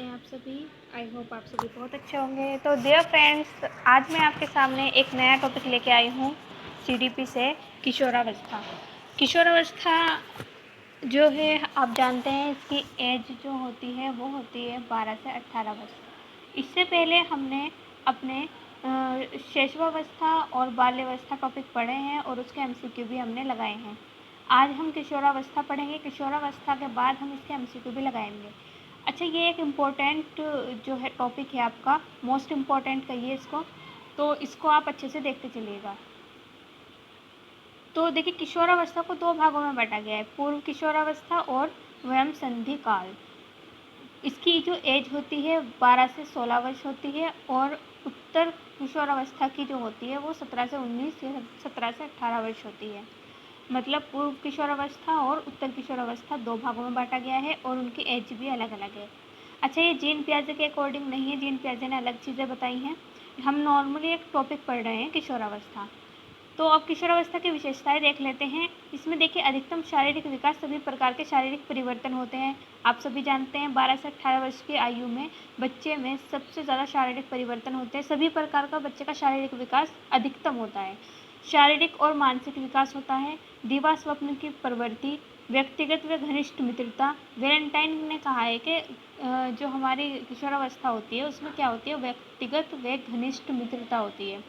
कैसे हैं आप सभी। आई होप आप सभी बहुत अच्छे होंगे। तो डियर फ्रेंड्स, आज मैं आपके सामने एक नया टॉपिक लेके आई हूँ सीडीपी से, किशोरावस्था। किशोरावस्था जो है आप जानते हैं, इसकी एज जो होती है वो होती है 12 से 18 वर्ष। इससे पहले हमने अपने शैशवावस्था और बाल्यावस्था टॉपिक पढ़े हैं और उसके एमसीक्यू भी हमने लगाए हैं। आज हम किशोरावस्था पढ़ेंगे। किशोरावस्था के बाद हम इसके एमसीक्यू भी लगाएंगे। अच्छा, ये एक इम्पोर्टेंट जो है टॉपिक है आपका, मोस्ट इम्पॉर्टेंट कहिए इसको, तो इसको आप अच्छे से देखते चलिएगा। तो देखिए, किशोरावस्था को दो भागों में बांटा गया है, पूर्व किशोरावस्था और वयम संधि काल। इसकी जो एज होती है 12 से 16 वर्ष होती है और उत्तर किशोरावस्था की जो होती है वो 17 से 19 या 17 से 18 वर्ष होती है। मतलब पूर्व किशोरावस्था और उत्तर किशोरावस्था दो भागों में बांटा गया है और उनकी एज भी अलग अलग है। अच्छा, ये जीन पियाजे के अकॉर्डिंग नहीं है, जीन पियाजे ने अलग चीज़ें बताई हैं। हम नॉर्मली एक टॉपिक पढ़ रहे हैं, किशोरावस्था। तो अब किशोरावस्था की विशेषताएं देख लेते हैं। इसमें देखिए, अधिकतम शारीरिक विकास, सभी प्रकार के शारीरिक परिवर्तन होते हैं। आप सभी जानते हैं 12 से 18 वर्ष की आयु में बच्चे में सबसे ज़्यादा शारीरिक परिवर्तन होते हैं। सभी प्रकार का बच्चे का शारीरिक विकास अधिकतम होता है। शारीरिक और मानसिक विकास होता है, दिवा स्वप्न की प्रवृत्ति, व्यक्तिगत व घनिष्ठ मित्रता। वैलेंटाइन ने कहा है कि जो हमारी किशोरावस्था होती है उसमें क्या होती है, व्यक्तिगत व घनिष्ठ मित्रता होती है।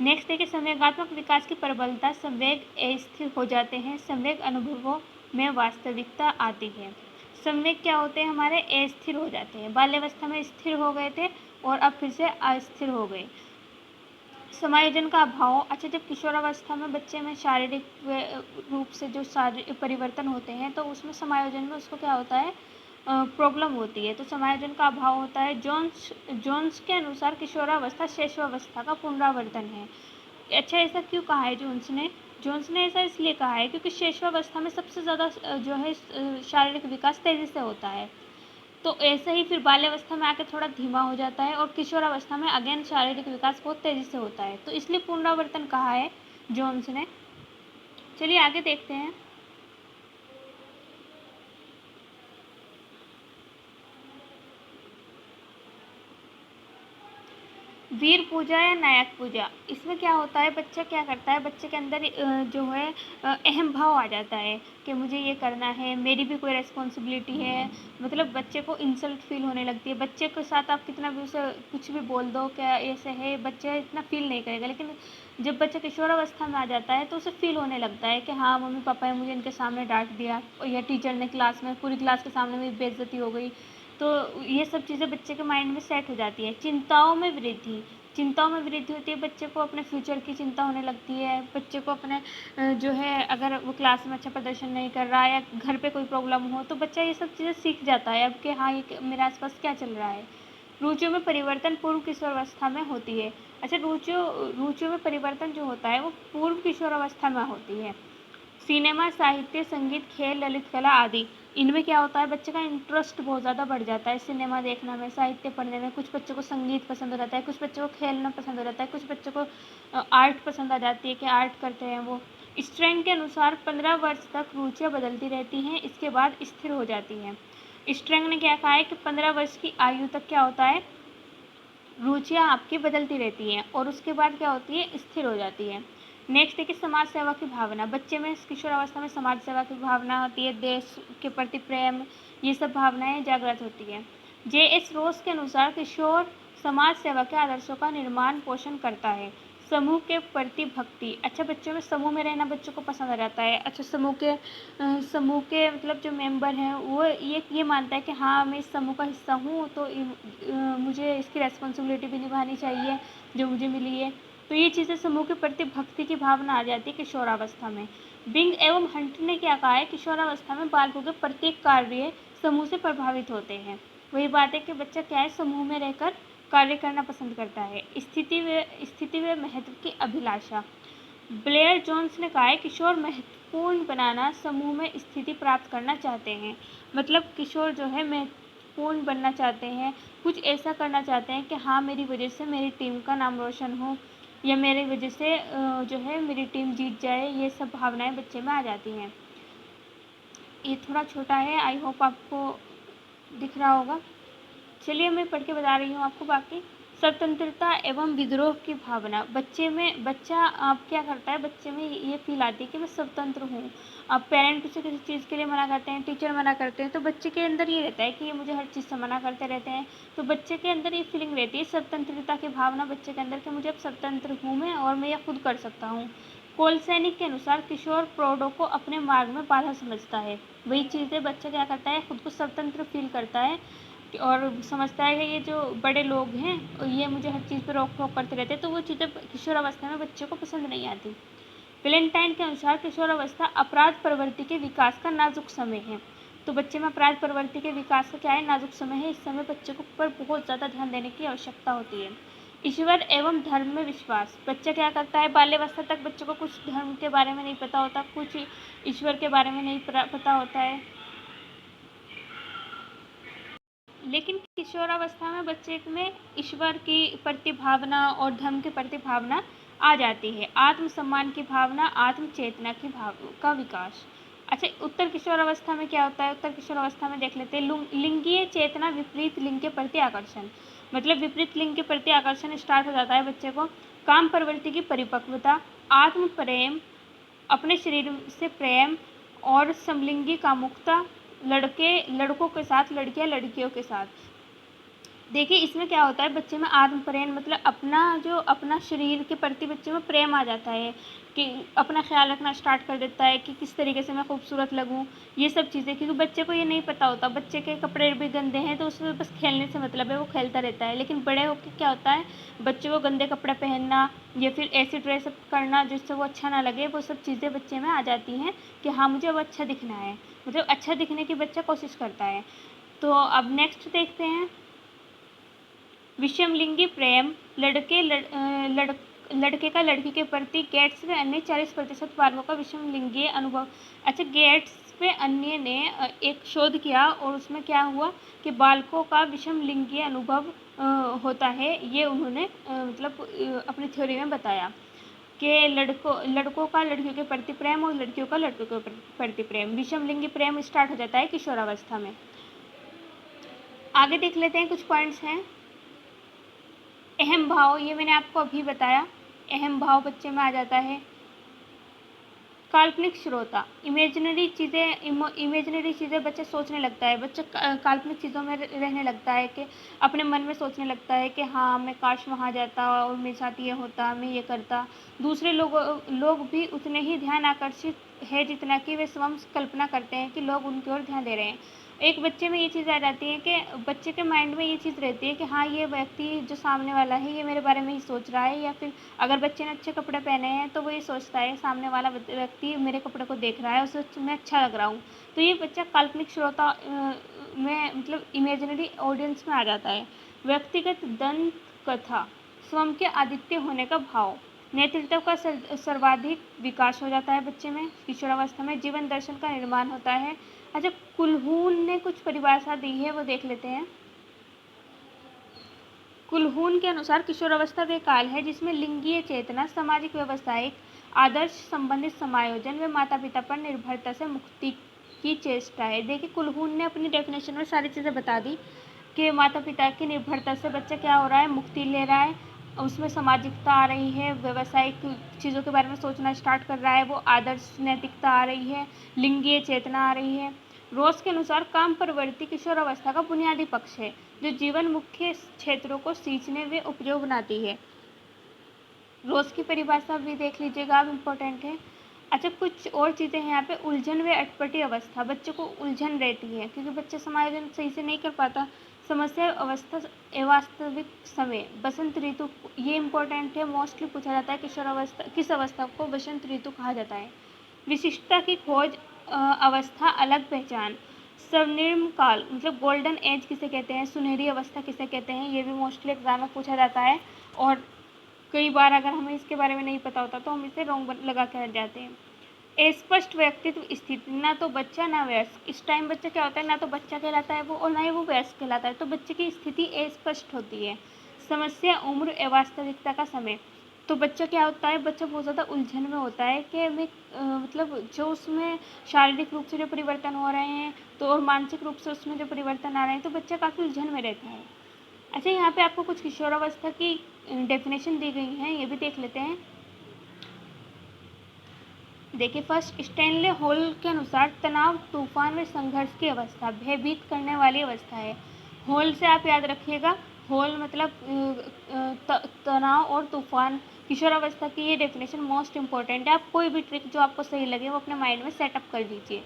नेक्स्ट देखिए, संवेगात्मक विकास की प्रबलता, संवेग अस्थिर हो जाते हैं, संवेग अनुभवों में वास्तविकता आती है। संवेग क्या होते हैं, हमारे अस्थिर हो जाते हैं। बाल्यावस्था में स्थिर हो गए थे और अब फिर से अस्थिर हो गए। समायोजन का अभाव। अच्छा, जब किशोरावस्था में बच्चे में शारीरिक रूप से जो शारीरिक परिवर्तन होते हैं तो उसमें समायोजन में उसको क्या होता है, प्रॉब्लम होती है, तो समायोजन का अभाव होता है। जोन्स के अनुसार किशोरावस्था शैशवावस्था का पुनरावर्तन है। अच्छा, ऐसा क्यों कहा है जोन्स ने ऐसा इसलिए कहा है क्योंकि शैशवावस्था में सबसे ज़्यादा जो है शारीरिक विकास तेज़ी से होता है। तो ऐसे ही फिर बाल्यावस्था में आके थोड़ा धीमा हो जाता है और किशोरावस्था में अगेन शारीरिक विकास बहुत तेज़ी से होता है, तो इसलिए पुनरावर्तन कहा है जोन्स ने। चलिए आगे देखते हैं। वीर पूजा या नायक पूजा, इसमें क्या होता है, बच्चा क्या करता है, बच्चे के अंदर जो है अहम भाव आ जाता है कि मुझे ये करना है, मेरी भी कोई रिस्पॉन्सिबिलिटी है। मतलब बच्चे को इंसल्ट फील होने लगती है। बच्चे के साथ आप कितना भी उसे कुछ भी बोल दो क्या ऐसे है, बच्चा इतना फील नहीं करेगा। लेकिन जब बच्चा किशोरावस्था में आ जाता है तो उसे फील होने लगता है कि हाँ, मम्मी पापा ने मुझे इनके सामने डांट दिया या टीचर ने क्लास में, पूरी क्लास के सामने मेरी बेइज्जती हो गई। तो ये सब चीज़ें बच्चे के माइंड में सेट हो जाती है। चिंताओं में वृद्धि होती है। बच्चे को अपने फ्यूचर की चिंता होने लगती है। बच्चे को अपने जो है, अगर वो क्लास में अच्छा प्रदर्शन नहीं कर रहा है या घर पे कोई प्रॉब्लम हो तो बच्चा ये सब चीज़ें सीख जाता है अब कि हाँ, ये मेरे आसपास क्या चल रहा है। रुचियों में परिवर्तन पूर्व किशोरावस्था में होती है। अच्छा, रुचियों में परिवर्तन जो होता है वो पूर्व किशोरावस्था में होती है। सिनेमा, साहित्य, संगीत, खेल, ललित कला आदि, इनमें क्या होता है, बच्चे का इंटरेस्ट बहुत ज़्यादा बढ़ जाता है सिनेमा देखने में, साहित्य पढ़ने में। कुछ बच्चों को संगीत पसंद हो जाता है, कुछ बच्चों को खेलना पसंद हो जाता है, कुछ बच्चों को आर्ट पसंद आ जाती है कि आर्ट करते हैं वो। स्ट्रेंग के अनुसार 15 वर्ष तक रुचियाँ बदलती रहती हैं, इसके बाद स्थिर हो जाती हैं। स्ट्रेंग ने क्या कहा है कि 15 वर्ष की आयु तक क्या होता है, रुचियाँ आपकी बदलती रहती हैं और उसके बाद क्या होती है, स्थिर हो जाती है। नेक्स्ट देखिए, समाज सेवा की भावना। बच्चे में किशोरावस्था में समाज सेवा की भावना होती है, देश के प्रति प्रेम, ये सब भावनाएं जागृत होती है। J.S. रोस के अनुसार किशोर समाज सेवा के आदर्शों का निर्माण पोषण करता है। समूह के प्रति भक्ति। अच्छा, बच्चों में समूह में रहना बच्चों को पसंद आ जाता है। अच्छा, समूह के मतलब जो मेंबर हैं वो ये मानता है कि हाँ, मैं इस समूह का हिस्सा हूँ तो मुझे इसकी रेस्पॉन्सिबिलिटी भी निभानी चाहिए जो मुझे मिली है। तो ये चीज़ें, समूह के प्रति भक्ति की भावना आ जाती है किशोरावस्था में। बिंग एवं हंट ने क्या कहा है, किशोरावस्था में बालकों के प्रत्येक कार्य समूह से प्रभावित होते हैं। वही बात है कि बच्चा क्या है, समूह में रहकर कार्य करना पसंद करता है। स्थिति व महत्व की अभिलाषा। ब्लेयर जोन्स ने कहा है, किशोर महत्वपूर्ण बनाना, समूह में स्थिति प्राप्त करना चाहते हैं। मतलब किशोर जो है महत्वपूर्ण बनना चाहते हैं, कुछ ऐसा करना चाहते हैं कि हाँ, मेरी वजह से मेरी टीम का नाम रोशन हो या मेरी वजह से जो है मेरी टीम जीत जाए। ये सब भावनाएं बच्चे में आ जाती हैं। ये थोड़ा छोटा है, आई होप आपको दिख रहा होगा। चलिए मैं पढ़ के बता रही हूँ आपको बाकी। स्वतंत्रता एवं विद्रोह की भावना बच्चा आप क्या करता है, बच्चे में ये फील आती है कि मैं स्वतंत्र हूँ। अब पेरेंट उसे किसी चीज़ के लिए मना करते हैं, टीचर मना करते हैं, तो बच्चे के अंदर ये रहता है कि ये मुझे हर चीज़ से मना करते रहते हैं। तो बच्चे के अंदर ये फीलिंग रहती है, स्वतंत्रता की भावना बच्चे के अंदर कि मुझे अब स्वतंत्र हूँ मैं और मैं यह खुद कर सकता हूँ। कोलसैनिक के अनुसार किशोर प्रौढ़ों को अपने मार्ग में बाधा समझता है। वही चीज़ें बच्चा क्या करता है, खुद को स्वतंत्र फील करता है और समझता है कि ये जो बड़े लोग हैं ये मुझे हर चीज़ पर रोक टोक करते रहते हैं, तो वो चीज़ें किशोर अवस्था में बच्चे को पसंद नहीं आती। वेलेंटाइन के अनुसार किशोर अवस्था अपराध प्रवृत्ति के विकास का नाजुक समय है। तो बच्चे में अपराध प्रवृत्ति के विकास का क्या है, नाजुक समय है। इस समय बच्चे को पर बहुत ज़्यादा ध्यान देने की आवश्यकता होती है। ईश्वर एवं धर्म में विश्वास, बच्चा क्या करता है, बाल्यावस्था तक बच्चे को कुछ धर्म के बारे में नहीं पता होता, कुछ ईश्वर के बारे में नहीं पता होता है। लेकिन किशोरावस्था में बच्चे में ईश्वर की प्रति भावना और धर्म के प्रति भावना आ जाती है। आत्मसम्मान की भावना, आत्म चेतना की का विकास। अच्छा, उत्तर किशोरावस्था में क्या होता है, उत्तर किशोरावस्था में देख लेते हैं। लिंगीय चेतना, विपरीत लिंग के प्रति आकर्षण, मतलब विपरीत लिंग के प्रति आकर्षण स्टार्ट हो जाता है बच्चे को। काम प्रवृत्ति की परिपक्वता, आत्म प्रेम, अपने शरीर से प्रेम और समलिंगी कामुकता, लड़कों के साथ, लड़कियां लड़कियों के साथ। देखिए इसमें क्या होता है, बच्चे में आत्म प्रेम मतलब अपना शरीर के प्रति बच्चे में प्रेम आ जाता है कि अपना ख्याल रखना स्टार्ट कर देता है कि किस तरीके से मैं खूबसूरत लगूं, ये सब चीज़ें। क्योंकि बच्चे को ये नहीं पता होता, बच्चे के कपड़े भी गंदे हैं तो उसमें बस खेलने से मतलब है, वो खेलता रहता है। लेकिन बड़े होकर क्या होता है, बच्चे को गंदे कपड़े पहनना या फिर ऐसी ड्रेसअप करना जिससे वो अच्छा ना लगे, वो सब चीज़ें बच्चे में आ जाती हैं कि हाँ मुझे अब अच्छा दिखना है, मतलब अच्छा दिखने की बच्चा कोशिश करता है। तो अब नेक्स्ट देखते हैं, विषमलिंगी प्रेम, लड़के का लड़की के प्रति गेट्स व अन्य 40% बालकों का विषमलिंगी अनुभव। अच्छा, गेट्स पे अन्य ने एक शोध किया और उसमें क्या हुआ कि बालकों का विषमलिंगी अनुभव होता है, ये उन्होंने मतलब अपनी थ्योरी में बताया कि लड़कों का लड़कियों के प्रति प्रेम और लड़कियों का लड़कों के प्रति प्रेम, विषमलिंगी प्रेम स्टार्ट हो जाता है किशोरावस्था में। आगे देख लेते हैं, कुछ पॉइंट्स हैं। अहम भाव, ये मैंने आपको अभी बताया, अहम भाव बच्चे में आ जाता है। काल्पनिक श्रोता, इमेजिनरी चीज़ें बच्चा सोचने लगता है, बच्चा काल्पनिक चीज़ों में रहने लगता है कि अपने मन में सोचने लगता है कि हाँ मैं काश वहाँ जाता और मेरे साथ ये होता, मैं ये करता। दूसरे लोग भी उतने ही ध्यान आकर्षित है जितना कि वे स्वयं कल्पना करते हैं कि लोग उनकी ओर ध्यान दे रहे हैं। एक बच्चे में ये चीज़ आ जाती है कि बच्चे के माइंड में ये चीज़ रहती है कि हाँ ये व्यक्ति जो सामने वाला है ये मेरे बारे में ही सोच रहा है, या फिर अगर बच्चे ने अच्छे कपड़े पहने हैं तो वो ये सोचता है सामने वाला व्यक्ति मेरे कपड़े को देख रहा है, उसे मैं अच्छा लग रहा हूँ। तो ये बच्चा काल्पनिक श्रोता में मतलब इमेजिनरी ऑडियंस में आ जाता है। व्यक्तिगत दंत कथा, स्वयं के आदित्य होने का भाव, नेतृत्व का सर्वाधिक विकास हो जाता है बच्चे में किशोरावस्था में। जीवन दर्शन का निर्माण होता है। अच्छा, कुलहून ने कुछ परिभाषा दी है, वो देख लेते हैं। कुलहून के अनुसार किशोरावस्था वे काल है जिसमें लिंगीय चेतना, सामाजिक व्यवसायिक आदर्श संबंधित समायोजन व माता पिता पर निर्भरता से मुक्ति की चेष्टा है। देखिए कुलहून ने अपनी डेफिनेशन में सारी चीज़ें बता दी कि माता पिता की निर्भरता से बच्चा क्या हो रहा है, मुक्ति ले रहा है, उसमें सामाजिकता आ रही है, व्यवसायिक चीज़ों के बारे में सोचना स्टार्ट कर रहा है, वो आदर्श नैतिकता आ रही है, लिंगीय चेतना आ रही है। रोज के अनुसार काम प्रवृत्ति किशोरावस्था का बुनियादी पक्ष है जो जीवन मुख्य क्षेत्रों को सींचने व उपयोग बनाती है। रोज की परिभाषा भी देख लीजिएगा, आप, इम्पोर्टेंट है। अच्छा, कुछ और चीज़ें हैं यहाँ पे। उलझन व अटपटी अवस्था, बच्चे को उलझन रहती है क्योंकि बच्चा समायोजन सही से नहीं कर पाता। समस्या अवस्था, अवास्तविक समय, बसंत ऋतु, ये इम्पोर्टेंट है, मोस्टली पूछा जाता है किशोरावस्था, किस अवस्था को बसंत ऋतु कहा जाता है। विशिष्टता की खोज, अवस्था, अलग पहचान, स्वर्णिम काल मतलब गोल्डन एज किसे कहते हैं, सुनहरी अवस्था किसे कहते हैं, ये भी मोस्टली एग्जाम में पूछा जाता है। और कई बार अगर हमें इसके बारे में नहीं पता होता तो हम इसे रॉन्ग लगा के हट जाते हैं। स्पष्ट व्यक्तित्व स्थिति, ना तो बच्चा ना वयस्क, इस टाइम बच्चा क्या होता है, ना तो बच्चा कहलाता है वो और ना ही वो वयस्क कहलाता है, तो बच्चे की स्थिति अस्पष्ट होती है। समस्या, उम्र, अवास्तविकता का समय, तो बच्चा क्या होता है, बच्चा बहुत ज़्यादा उलझन में होता है कि मैं मतलब जो उसमें शारीरिक रूप से जो परिवर्तन हो रहे हैं तो और मानसिक रूप से उसमें जो परिवर्तन आ रहे हैं, तो बच्चा काफ़ी उलझन में रहता है। अच्छा, यहाँ पे आपको कुछ किशोरावस्था की डेफिनेशन दी गई है, ये भी देख लेते हैं। देखिए, फर्स्ट स्टैनले हॉल के अनुसार तनाव, तूफान व संघर्ष की अवस्था, भयभीत करने वाली अवस्था है। हॉल से आप याद रखिएगा, हॉल मतलब तनाव और तूफान। किशोरावस्था की ये डेफिनेशन मोस्ट इंपॉर्टेंट है। आप कोई भी ट्रिक जो आपको सही लगे वो अपने माइंड में सेटअप कर दीजिए।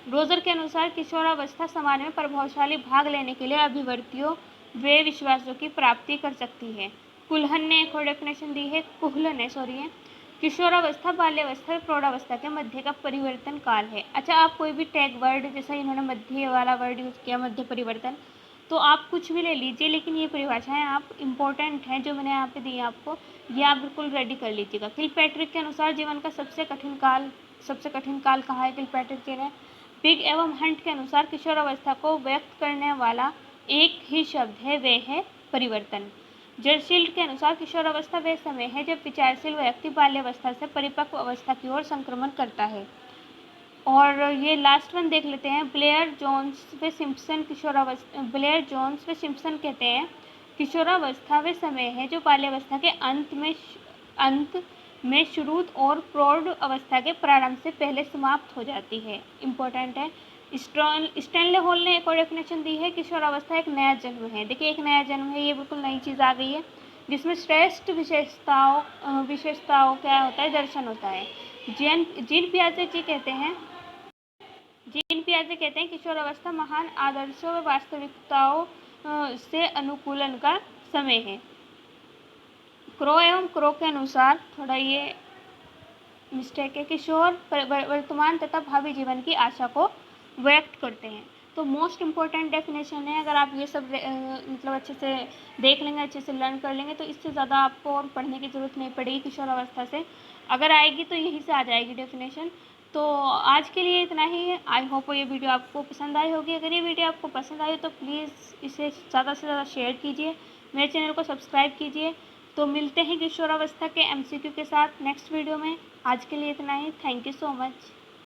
रोजर के अनुसार किशोरावस्था समाज में प्रभावशाली भाग लेने के लिए अभिवर्तियों वे विश्वासों की प्राप्ति कर सकती है। कुल्हन ने एक और डेफिनेशन दी है, कुहलन ने सॉरी है, किशोरावस्था बाल्यावस्था और प्रौढ़ावस्था के मध्य का परिवर्तन काल है। अच्छा, आप कोई भी टैग वर्ड, जैसा इन्होंने मध्य वाला वर्ड यूज़ किया, मध्य परिवर्तन, तो आप कुछ भी ले लीजिए, लेकिन ये परिभाषाएं आप इम्पोर्टेंट हैं जो मैंने यहाँ पे दी आपको, ये आप बिल्कुल रेडी कर लीजिएगा। किलपैट्रिक के अनुसार जीवन का सबसे कठिन काल कहा है किलपैट्रिक जी ने। पिग एवं हंट के अनुसार किशोरावस्था को व्यक्त करने वाला एक ही शब्द है, वह है परिवर्तन। जर्शील्ड के अनुसार किशोरावस्था वह समय है जब विचारशील व्यक्ति बाल्यावस्था से परिपक्व अवस्था की ओर संक्रमण करता है। और ये लास्ट वन देख लेते हैं, ब्लेयर जोन्स व सिम्पसन कहते हैं किशोरावस्था वह समय है जो बाल्यावस्था के अंत में शुरू और प्रौढ़ अवस्था के प्रारंभ से पहले समाप्त हो जाती है। इम्पोर्टेंट है। स्टैनले हॉल ने एक और डेफिनेशन दी है, किशोरावस्था एक नया जन्म है। देखिए, एक नया जन्म है, ये बिल्कुल नई चीज़ आ गई है, जिसमें श्रेष्ठ विशेषताओं क्या होता है, दर्शन होता है। जीन पियाजे कहते हैं किशोरावस्था महान आदर्शों व वास्तविकताओं से अनुकूलन का समय है। क्रो एवं क्रो के अनुसार, थोड़ा ये मिस्टेक है, किशोर वर्तमान तथा भावी जीवन की आशा को व्यक्त करते हैं। तो मोस्ट इम्पॉर्टेंट डेफिनेशन है। अगर आप ये सब मतलब अच्छे से देख लेंगे, अच्छे से लर्न कर लेंगे, तो इससे ज़्यादा आपको और पढ़ने की ज़रूरत नहीं पड़ेगी किशोरावस्था से। अगर आएगी तो यहीं से आ जाएगी डेफिनेशन। तो आज के लिए इतना ही है। आई होप ये वीडियो आपको पसंद आई होगी। अगर ये वीडियो आपको पसंद आई तो प्लीज़ इसे ज़्यादा से ज़्यादा शेयर कीजिए, मेरे चैनल को सब्सक्राइब कीजिए। तो मिलते हैं किशोरावस्था के MCQ के साथ नेक्स्ट वीडियो में। आज के लिए इतना ही। Thank you so much.